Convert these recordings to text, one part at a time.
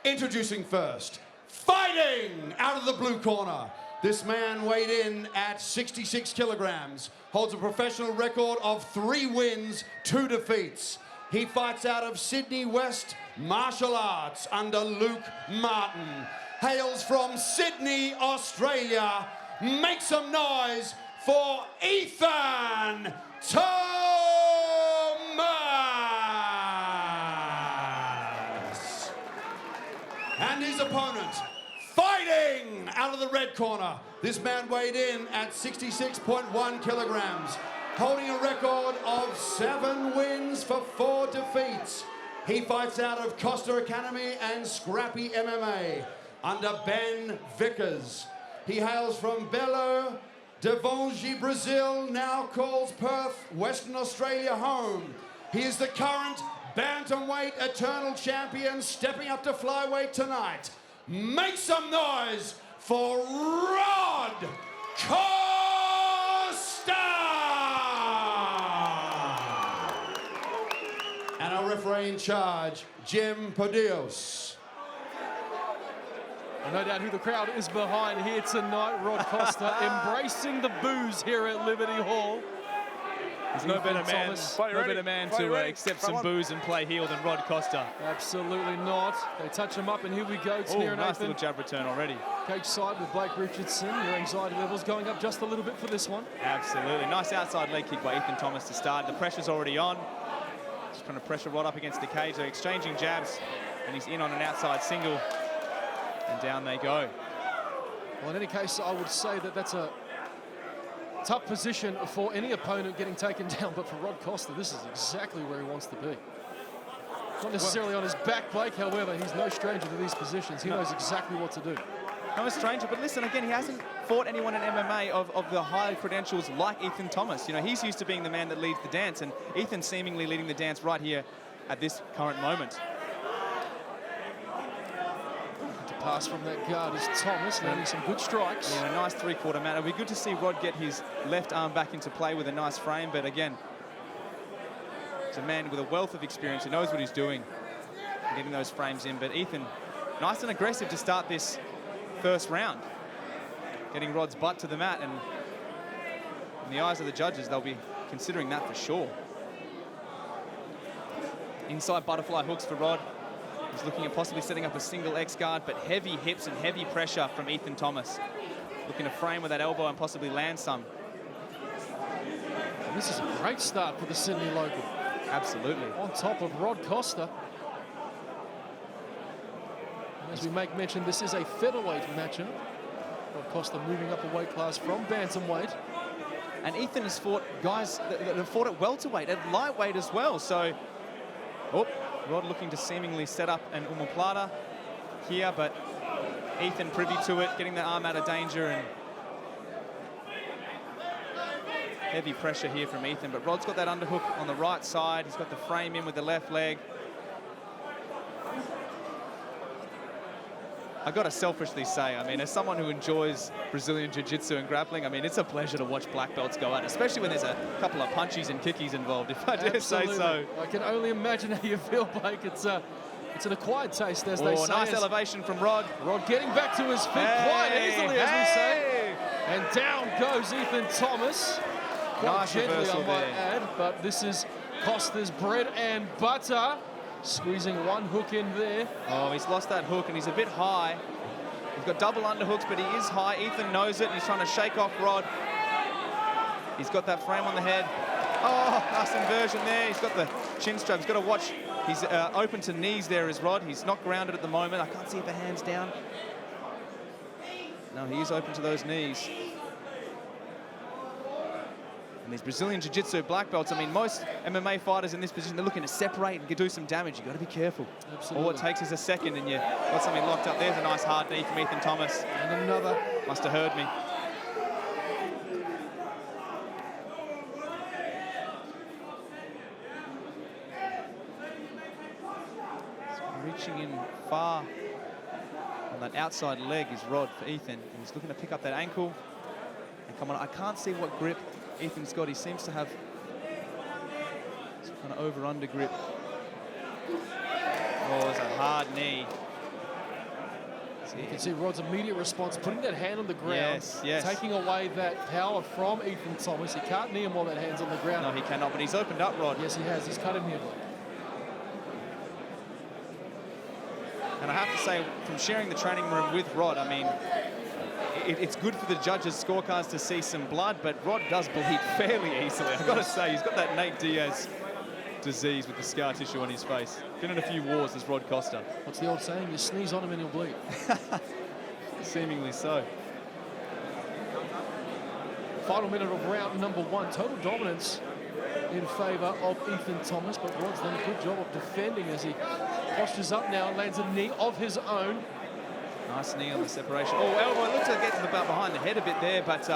Introducing first, fighting out of the blue corner. This man weighed in at 66 kilograms, holds a professional record of 3 wins, 2 defeats. He fights out of Sydney West Martial Arts under Luke Martin. Hails from Sydney, Australia. Make some noise for Ethan Thomas! And his opponent, fighting out of the red corner. This man weighed in at 66.1 kilograms, holding a record of 7 wins for 4 defeats. He fights out of Costa Academy and Scrappy MMA under Ben Vickers. He hails from Belo Horizonte, Brazil, now calls Perth, Western Australia home. He is the current bantamweight eternal champion, stepping up to flyweight tonight. Make some noise for Rod Costa! And our referee in charge, Jim Podios. No doubt who the crowd is behind here tonight. Rod Costa embracing the boos here at Liberty Hall. There's no better man to accept some boos and play heel than Rod Costa. Absolutely not. They touch him up, and here we go. It's near nice little jab return already. Cage side with Blake Richardson. Your anxiety levels going up just a little bit for this one. Absolutely. Nice outside leg kick by Ethan Thomas to start. The pressure's already on. Just trying to pressure Rod up against the cage. They're exchanging jabs, and he's in on an outside single. And down they go. Well, in any case, I would say that that's a tough position for any opponent getting taken down, but for Rod Costa, this is exactly where he wants to be. Not necessarily on his back, Blake, however, he's no stranger to these positions. He knows exactly what to do. No stranger, but listen, again, he hasn't fought anyone in MMA of the high credentials like Ethan Thomas. You know, he's used to being the man that leads the dance, and Ethan seemingly leading the dance right here at this current moment. Pass from that guard is Thomas, landing some good strikes. Yeah, a nice 3/4 mount. It'll be good to see Rod get his left arm back into play with a nice frame, but again, he's a man with a wealth of experience. He knows what he's doing, getting those frames in. But Ethan, nice and aggressive to start this first round. Getting Rod's butt to the mat, and in the eyes of the judges, they'll be considering that for sure. Inside butterfly hooks for Rod. He's looking at possibly setting up a single X guard, but heavy hips and heavy pressure from Ethan Thomas. Looking to frame with that elbow and possibly land some. And this is a great start for the Sydney local. Absolutely. On top of Rod Costa. And as we make mention, this is a featherweight matchup. Rod Costa moving up a weight class from bantamweight. And Ethan has fought guys that have fought at welterweight, at lightweight as well. So, Rod looking to seemingly set up an omoplata here, but Ethan privy to it, getting the arm out of danger, and heavy pressure here from Ethan. But Rod's got that underhook on the right side. He's got the frame in with the left leg. I got to selfishly say, I mean, as someone who enjoys Brazilian Jiu-Jitsu and grappling, I mean, it's a pleasure to watch black belts go out, especially when there's a couple of punchies and kickies involved, if I dare say so. I can only imagine how you feel, Blake. It's an acquired taste, as they say. Nice elevation from Rod. Rod getting back to his feet quite easily, as we say. And down goes Ethan Thomas. Quite nice gently, I might there. add, but this is Costa's bread and butter. Squeezing one hook in there. Oh, he's lost that hook, and he's a bit high. He's got double underhooks, but he is high. Ethan knows it, and he's trying to shake off Rod. He's got that frame on the head. Oh, nice inversion there. He's got the chin strap. He's got to watch. He's open to knees there is Rod. He's not grounded at the moment. I can't see if the hand's down. No, he is open to those knees. And these Brazilian Jiu-Jitsu black belts, I mean, most MMA fighters in this position, they're looking to separate and do some damage. You've got to be careful. Absolutely. All it takes is a second and you got something locked up. There's a nice hard knee from Ethan Thomas. And another. Must have heard me. Reaching in far on that outside leg is Rod for Ethan. And he's looking to pick up that ankle. And come on, I can't see what grip Ethan's got. He seems to have some kind of over-under grip. Oh, there's a hard knee. You can see Rod's immediate response, putting that hand on the ground, Yes, yes. taking away that power from Ethan Thomas. He can't knee him while that hand's on the ground. No, he cannot, but he's opened up, Rod. Yes, he has. He's cut him here. And I have to say, from sharing the training room with Rod, I mean, it's good for the judges' scorecards to see some blood, but Rod does bleed fairly easily. I've got to say, he's got that Nate Diaz disease with the scar tissue on his face. Been in a few wars as Rod Costa. What's the old saying? You sneeze on him and he'll bleed. Seemingly so. Final minute of round number 1. Total dominance in favour of Ethan Thomas, but Rod's done a good job of defending as he postures up now and lands a knee of his own. Nice knee on the separation. Oh, elbow, looks like it gets about behind the head a bit there, but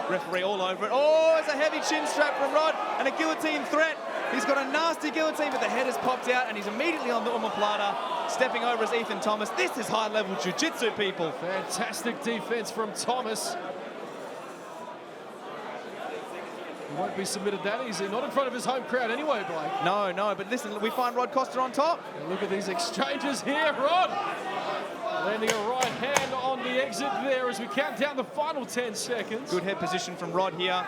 referee all over it. Oh, it's a heavy chin strap from Rod and a guillotine threat. He's got a nasty guillotine, but the head has popped out and he's immediately on the omoplata, stepping over as Ethan Thomas. This is high-level jiu-jitsu, people. Fantastic defense from Thomas. He won't be submitted that easy. Not in front of his home crowd anyway, Blake. No, no, but listen, we find Rod Costa on top. And look at these exchanges here, Rod. Landing a right hand on the exit there as we count down the final 10 seconds. Good head position from Rod here.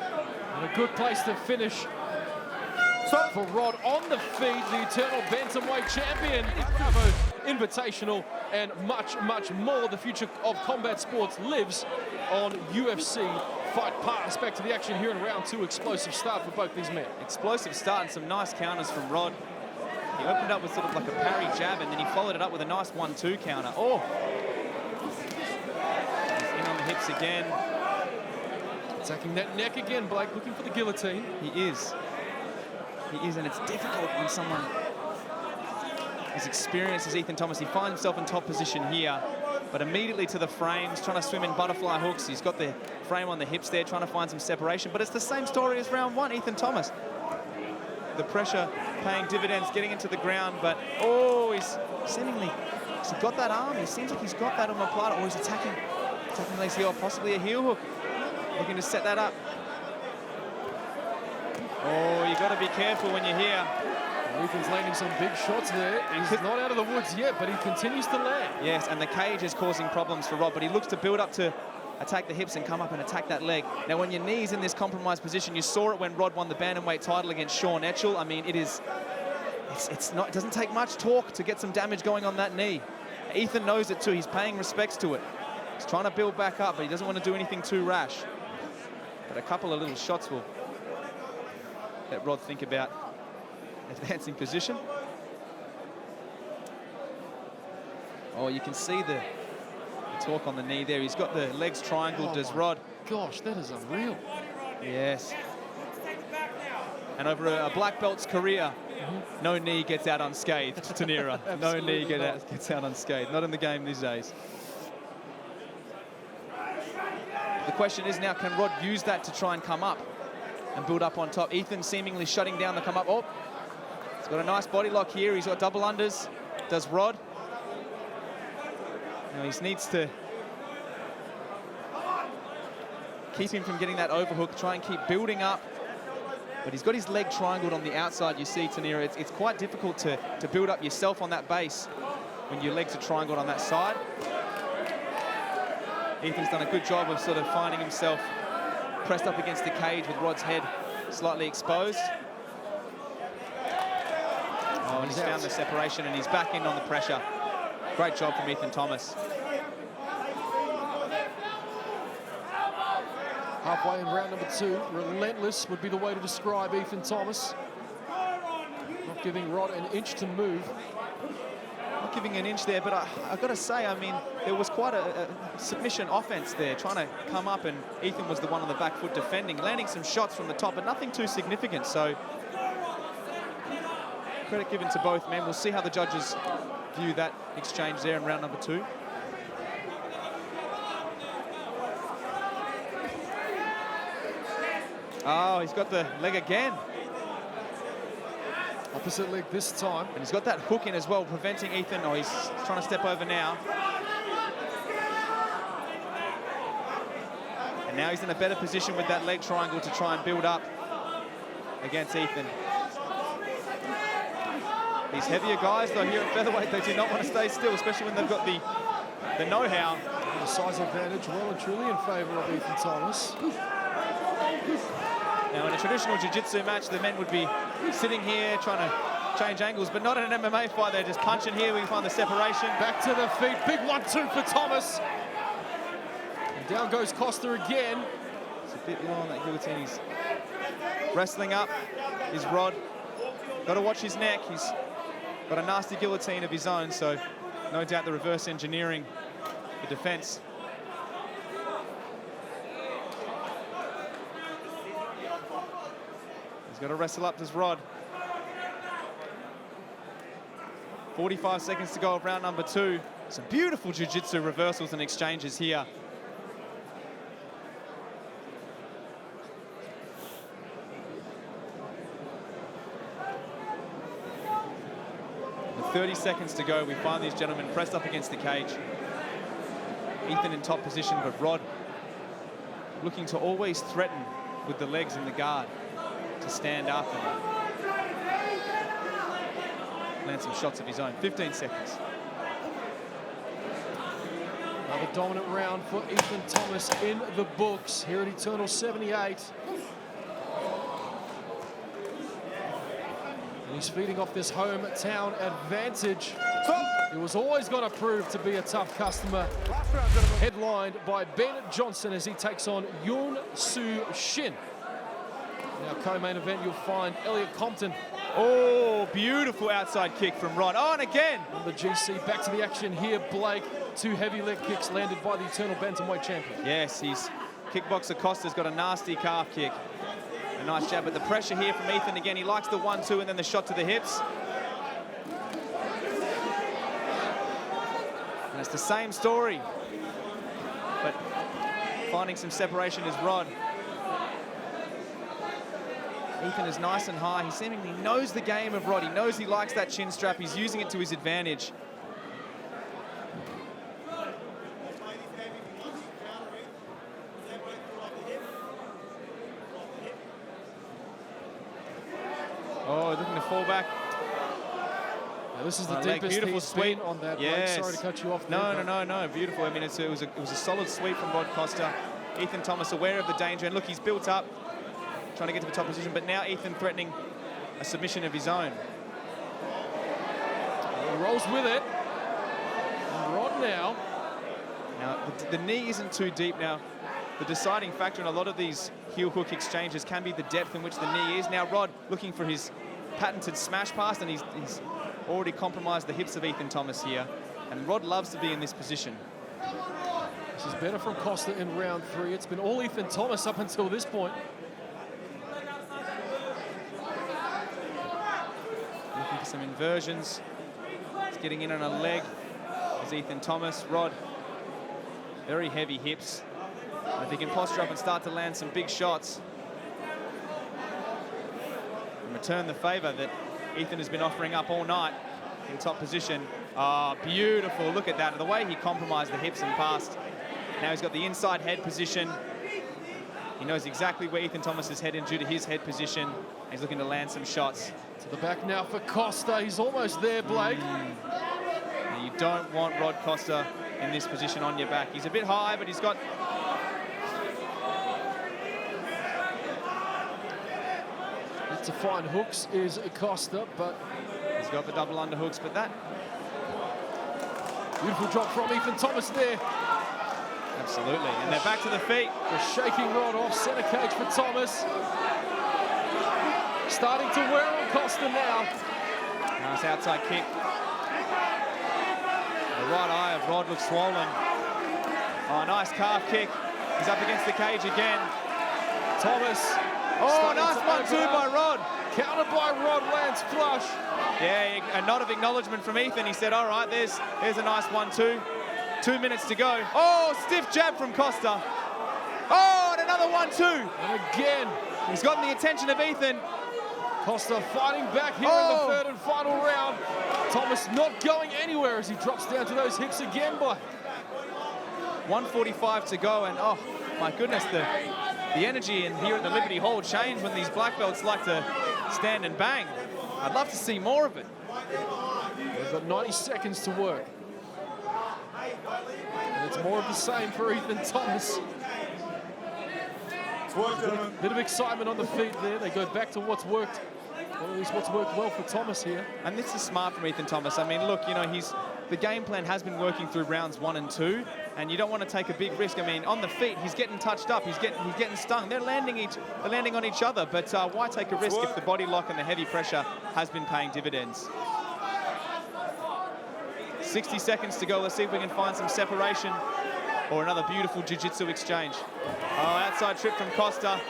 And a good place to finish for Rod on the feet, the Eternal Bantamweight champion. Bravo Invitational and much, much more. The future of combat sports lives on UFC Fight Pass. Back to the action here in round 2. Explosive start for both these men. Explosive start and some nice counters from Rod. He opened up with sort of like a parry jab and then he followed it up with a nice 1-2 counter. Oh! He's in on the hips again. Attacking that neck again, Blake, looking for the guillotine. He is. He is, and it's difficult when someone as experienced as Ethan Thomas, he finds himself in top position here, but immediately to the frames, trying to swim in butterfly hooks. He's got the frame on the hips there, trying to find some separation, but it's the same story as round 1, Ethan Thomas. The pressure paying dividends, getting into the ground, but oh, he's seemingly, has he got that arm? He seems like he's got that on the platter, or he's attacking legs here, or possibly a heel hook, looking to set that up. Oh, you got to be careful when you're here. Ethan's landing some big shots there. He's not out of the woods yet, but he continues to land. Yes, and the cage is causing problems for Rod, but he looks to build up to attack the hips and come up and attack that leg. Now, when your knee's in this compromised position, you saw it when Rod won the bantamweight title against Sean Etchell. I mean, it doesn't take much torque to get some damage going on that knee. Ethan knows it too. He's paying respects to it. He's trying to build back up, but he doesn't want to do anything too rash. But a couple of little shots will let Rod think about advancing position. Oh, you can see the torque on the knee there. He's got the legs triangled, does Rod. Gosh, that is unreal. Yes. And over a black belt's career, no knee gets out unscathed, Tanira. No knee gets out unscathed. Not in the game these days. The question is now, can Rod use that to try and come up and build up on top? Ethan seemingly shutting down the come up. Oh, he's got a nice body lock here. He's got double unders. Does Rod? Now he needs to keep him from getting that overhook, try and keep building up. But he's got his leg triangled on the outside, you see, Tanira. It's quite difficult to build up yourself on that base when your legs are triangled on that side. Ethan's done a good job of sort of finding himself pressed up against the cage with Rod's head slightly exposed. Oh, and he's found the separation and he's back in on the pressure. Great job from Ethan Thomas. Halfway in round number 2, relentless would be the way to describe Ethan Thomas. Not giving Rod an inch to move. Not giving an inch there, but I've got to say, I mean, there was quite a submission offense there, trying to come up, and Ethan was the one on the back foot defending, landing some shots from the top, but nothing too significant. So credit given to both men. We'll see how the judges view that exchange there in round number 2. Oh, he's got the leg again. Opposite leg this time. And he's got that hook in as well, preventing Ethan. Oh, he's trying to step over now. And now he's in a better position with that leg triangle to try and build up against Ethan. These heavier guys, though, here at featherweight, they do not want to stay still, especially when they've got the know-how. The size advantage well and truly in favour of Ethan Thomas. Now, in a traditional jiu-jitsu match, the men would be sitting here trying to change angles, but not in an MMA fight. They're just punching here. We can find the separation. Back to the feet. Big 1-2 for Thomas. And down goes Costa again. It's a bit low on that guillotine. He's wrestling up. Is Rod. Got to watch his neck. He's got a nasty guillotine of his own, so no doubt the reverse engineering the defense. He's got to wrestle up, does Rod. 45 seconds to go of round number 2. Some beautiful jiu-jitsu reversals and exchanges here. With 30 seconds to go, we find these gentlemen pressed up against the cage. Ethan in top position, but Rod looking to always threaten with the legs and the guard to stand up and land some shots of his own. 15 seconds. Another dominant round for Ethan Thomas in the books here at Eternal 78. And he's feeding off this hometown advantage. It was always going to prove to be a tough customer. Headlined by Ben Johnson as he takes on Yoon Soo Shin. Now, co-main event, you'll find Elliot Compton. Oh, beautiful outside kick from Rod. Oh, and again. On the GC, back to the action here, Blake. 2 heavy leg kicks landed by the Eternal Bantamweight champion. Yes, he's kickboxer Costa's got a nasty calf kick. A nice jab, but the pressure here from Ethan again. He likes the 1-2 and then the shot to the hips. And it's the same story. But finding some separation is Rod. Ethan is nice and high. He seemingly knows the game of Rod. He knows he likes that chin strap. He's using it to his advantage. Oh, looking to fall back. Now, this is the deepest he's been on that. Yes. Blake. Sorry to cut you off No, there, no. Beautiful. I mean, it was a solid sweep from Rod Costa. Ethan Thomas aware of the danger. And look, he's built up, trying to get to the top position. But now Ethan threatening a submission of his own. He rolls with it. And Rod now. Now, the knee isn't too deep now. The deciding factor in a lot of these heel hook exchanges can be the depth in which the knee is. Now Rod looking for his patented smash pass, and he's already compromised the hips of Ethan Thomas here. And Rod loves to be in this position. This is better from Costa in round 3. It's been all Ethan Thomas up until this point. Looking for some inversions. He's getting in on a leg as Ethan Thomas. Rod, very heavy hips. If he can posture up and start to land some big shots and return the favour that Ethan has been offering up all night in top position. Ah, beautiful. Look at that. The way he compromised the hips and passed. Now he's got the inside head position. He knows exactly where Ethan Thomas is heading due to his head position. He's looking to land some shots. To the back now for Costa. He's almost there, Blake. Now, you don't want Rod Costa in this position on your back. He's a bit high, but he's got... To find hooks is Costa, but he's got the double underhooks, but that... Beautiful drop from Ethan Thomas there. Absolutely, and they're back to the feet. The shaking Rod off center cage for Thomas. Starting to wear on Costa now. Nice outside kick. The right eye of Rod looks swollen. Oh, nice calf kick. He's up against the cage again. Thomas. Oh, nice 1-2 by Rod. Countered by Rod, lands flush. Yeah, a nod of acknowledgement from Ethan. He said, all right, there's a nice 1-2. 2 minutes to go. Oh, stiff jab from Costa. Oh, and another 1-2. And again. He's gotten the attention of Ethan. Costa fighting back here in the third and final round. Thomas not going anywhere as he drops down to those hips again by 1:45 to go, and oh my goodness, the energy in here at the Liberty Hall changed when these black belts like to stand and bang. I'd love to see more of it. They've got 90 seconds to work. And it's more of the same for Ethan Thomas. Bit of excitement on the feet there. They go back to what's worked, or at least what's worked well for Thomas here. And this is smart from Ethan Thomas. I mean, look, you know, the game plan has been working through rounds 1 and 2, and you don't want to take a big risk. I mean, on the feet, he's getting touched up, he's getting stung. They're landing on each other, but why take a risk if the body lock and the heavy pressure has been paying dividends? 60 seconds to go. Let's see if we can find some separation or another beautiful jiu-jitsu exchange. Oh, outside trip from Costa.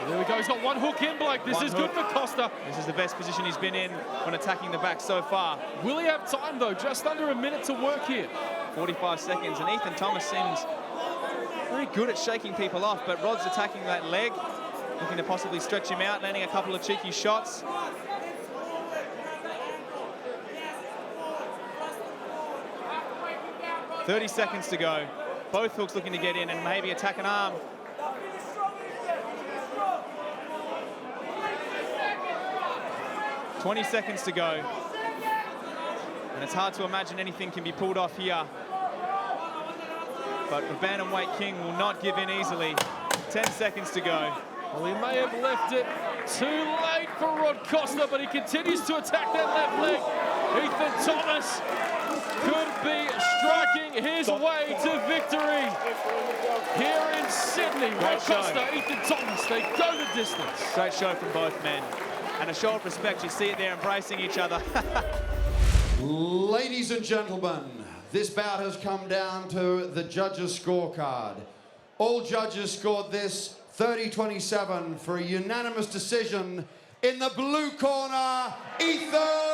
There we go. He's got one hook in, Blake. This is good for Costa. This is the best position he's been in when attacking the back so far. Will he have time, though? Just under a minute to work here. 45 seconds, and Ethan Thomas seems very good at shaking people off, but Rod's attacking that leg, looking to possibly stretch him out, landing a couple of cheeky shots. .30 seconds to go. Both hooks looking to get in and maybe attack an arm. .20 seconds to go. And it's hard to imagine anything can be pulled off here. But the bantamweight king will not give in easily. 10 seconds to go. Well, he may have left it too late for Rod Costa, but he continues to attack that left leg. Ethan Thomas could be striking his way to victory here in Sydney. Rod Costa, Ethan Thomas, they go the distance. Great show from both men. And a show of respect. You see it there, embracing each other. Ladies and gentlemen, this bout has come down to the judges' scorecard. All judges scored this 30-27 for a unanimous decision. In the blue corner, Ethan